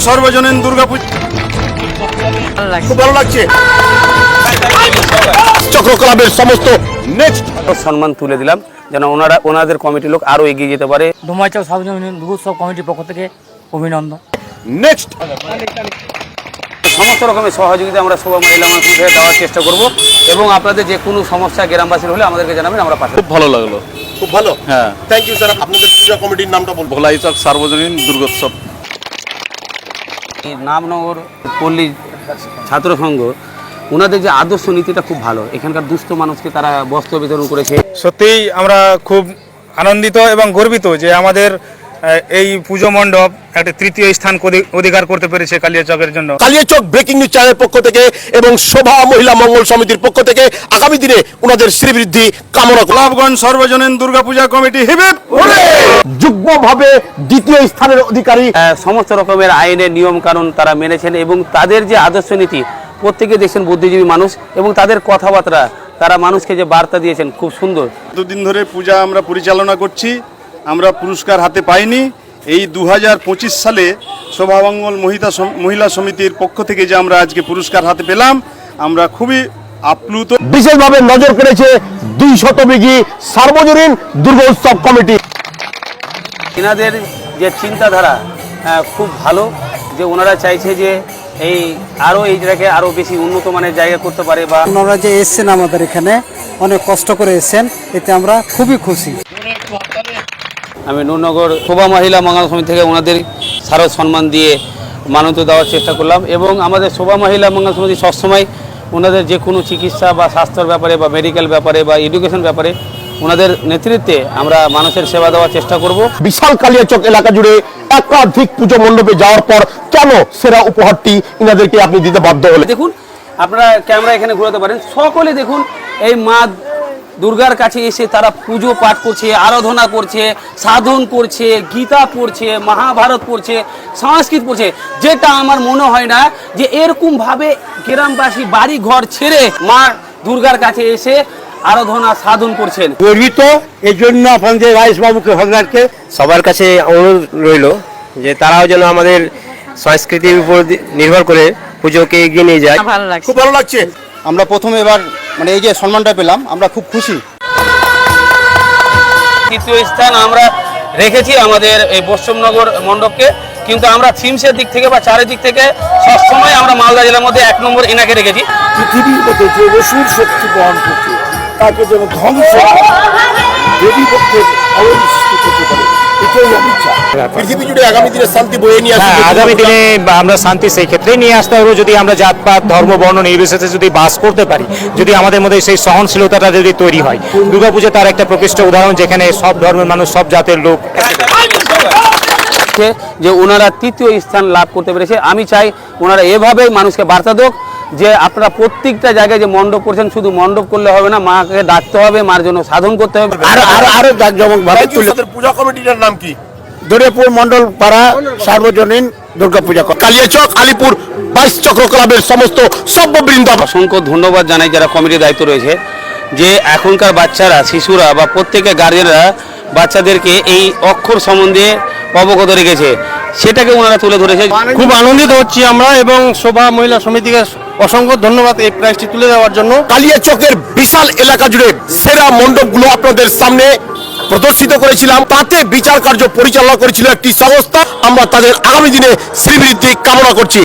সর্বজনীন দুর্গাপূজা খুব ভালো লাগছে। চক্র ক্লাবের সমস্ত নেক্সট সম্মান তুলে দিলাম যেন ওনাদের কমিটির লোক আরো এগিয়ে যেতে পারে। ধুমাইচক সর্বজনীন দুর্গোৎসব কমিটির পক্ষ থেকে অভিনন্দন। নেক্সট সমস্ত রকমের সহযোগিতা আমরা শোভা মহিলা মানুষ থেকে দেওয়ার চেষ্টা করব এবং আপনাদের যে কোনো সমস্যা গ্রামবাসীর হলে আমাদেরকে জানাবেন, আমরা পাঠাবো। খুব ভালো লাগলো। খুব ভালো, হ্যাঁ, থ্যাংক ইউ স্যার। আপনাদের পূজা কমিটির নামটা বলবো। ভোলাইচক সার্বজনীন দুর্গোৎসব। এই নামনগর পল্লী ছাত্র সংঘ ওনাদের যে আদর্শ নীতিটা খুব ভালো। এখানকার দুস্থ মানুষকে তারা বস্ত্র বিতরণ করেছে। সত্যিই আমরা খুব আনন্দিত এবং গর্বিত যে আমাদের এই পুজো মণ্ডপ একটা তৃতীয় স্থান অধিকার করতে পেরেছে কালিয়াচকের জন্য। কালিয়াচক ব্রেকিং নিউজ চ্যানেলের পক্ষ থেকে এবং শোভা মহিলা মঙ্গল সমিতির পক্ষ থেকে আগামী দিনে ওনাদের শ্রীবৃদ্ধি কামনা। ক্লাবগঞ্জ সর্বজনীন দুর্গাপূজা কমিটি হিবিপ যুগ্মভাবে দ্বিতীয় স্থানের অধিকারী। সমস্ত রকমের আইনের নিয়ম কানুন তারা মেনেছেন এবং তাদের যে আদর্শ নীতি, প্রত্যেকে দেখছেন বুদ্ধিজীবী মানুষ এবং তাদের কথাবার্তা, তারা মানুষকে যে বার্তা দিয়েছেন খুব সুন্দর। দুদিন ধরে পূজা আমরা পরিচালনা করছি, আমরা পুরস্কার হাতে পাইনি। এই 2025 সালে শোভামঙ্গল মহিলা সমিতির পক্ষ থেকে যে আমরা আজকে পুরস্কার হাতে পেলাম, আমরা খুবই আপ্লুত। বিশেষভাবে নজর কেড়েছে 200 বিঘি সার্বজনীন দুর্গোৎসব কমিটি। এনাদের যে চিন্তাধারা খুব ভালো, যে ওনারা চাইছে যে এই জায়গাকে আরও বেশি উন্নত মানের জায়গা করতে পারে। বা আপনারা যে এসছেন আমাদের এখানে অনেক কষ্ট করে এসছেন, এতে আমরা খুবই খুশি। আমি নূরনগর শোভা মহিলা মঙ্গল সমিতি থেকে ওনাদের স্মারক সম্মান দিয়ে মানত দেওয়ার চেষ্টা করলাম এবং আমাদের শোভা মহিলা মঙ্গল সমিতি সবসময় ওনাদের যে কোনো চিকিৎসা বা স্বাস্থ্যের ব্যাপারে বা মেডিকেল ব্যাপারে বা এডুকেশন ব্যাপারে ওনাদের নেতৃত্বে আমরা মানুষের সেবা দেওয়ার চেষ্টা করব। বিশাল কালিয়াচক এলাকা জুড়ে একাধিক পুজো মণ্ডপে যাওয়ার পর কেন সেরা উপহারটি ইনাদেরকে আপনি দিতে বাধ্য হলেন? দেখুন, আপনারা ক্যামেরা এখানে ঘোরাতে পারেন, সকলে দেখুন এই মা দুর্গার কাছে এসে তারা পুজো পাঠ করছে, আরাধনা করছে, সাধন করছে, গীতা পড়ছে, মহাভারত পড়ছে, সংস্কৃত পড়ছে, যেটা আমার মনে হয় না যে এরকমভাবে গ্রামবাসী বাড়ি ঘর ছেড়ে মা দুর্গার কাছে এসে আরাধনা সাধন করছেন। গর্বিত এই জন্য আপনাদের রাইসবাবুকে হলদারকে সবার কাছে অনুরোধ রইল যে তারাও যেন আমাদের সংস্কৃতির উপর নির্ভর করে পুজোকে এগিয়ে নিয়ে যায়। খুব ভালো লাগছে। আমরা প্রথমে এবার এই যে সম্মানটা পেলাম, আমরা খুব খুশি। তৃতীয় স্থান আমরা রেখেছি আমাদের এই পশ্চিমনগর মণ্ডপকে, কিন্তু আমরা থিমসের দিক থেকে বা চারিদিক থেকে সবসময় আমরা মালদা জেলার মধ্যে 1 নম্বর এনাকে রেখেছি। পৃথিবীর মধ্যে যে অসুর শক্তি বহন করছে তাকে যেন ধ্বংস দেবী পক্ষের অবস্থিত করতে পারে, এটাই আমি চাই। পৃথিবী জুড়ে আগামী দিনে শান্তি বয়ে নিয়ে আসবে। আগামী দিনে আমরা শান্তি সেই ক্ষেত্রেই নিয়ে আসতে হবে যদি আমরা জাতপাত ধর্ম বর্ণ নির্বিশেষে যদি বাস করতে পারি, যদি আমাদের মধ্যে সেই সহনশীলতাটা যদি তৈরি হয়। দুর্গাপূজা তার একটা প্রকৃষ্ট উদাহরণ, যেখানে সব ধর্মের মানুষ, সব জাতের লোক যে ওনারা তৃতীয় স্থান লাভ করতে পেরেছে। আমি চাই ওনারা এভাবেই মানুষকে বার্তা দেখ যে আপনারা প্রত্যেকটা জায়গায় যে মণ্ডপ করছেন, শুধু মণ্ডপ করলে হবে না, মাকে ডাকতে হবে, মার জন্য সাধন করতে হবে। আরো জাঁকজমকভাবে পূজা কমিটির নাম কি? দরিয়াপুর মন্ডল পাড়া সার্বজনীন দুর্গাপূজা। কালিয়াচক আলিপুর 22 চক্র ক্লাবের সমস্ত সভ্যবৃন্দ অসংখ্য ধন্যবাদ জানাই যারা কমিটির দায়িত্ব রয়েছে, যে এখনকার বাচ্চারা, শিশুরা বা প্রত্যেকের গার্জেনরা বাচ্চাদেরকে এই অক্ষর সম্বন্ধে অবগত রেখেছে, সেটাকে ওনারা তুলে ধরেছে। খুব আনন্দিত হচ্ছি আমরা এবং শোভা মহিলা সমিতিকে অসংখ্য ধন্যবাদ এই প্রাইজটি তুলে দেওয়ার জন্য। কালিয়াচকের বিশাল এলাকা জুড়ে সেরা মণ্ডপগুলো আপনাদের সামনে প্রদর্শিত করেছিলাম, তাতে বিচার কার্য পরিচালনা করেছিল একটি সংস্থা। আমরা তাদের আগামী দিনে শ্রীবৃদ্ধি কামনা করছি।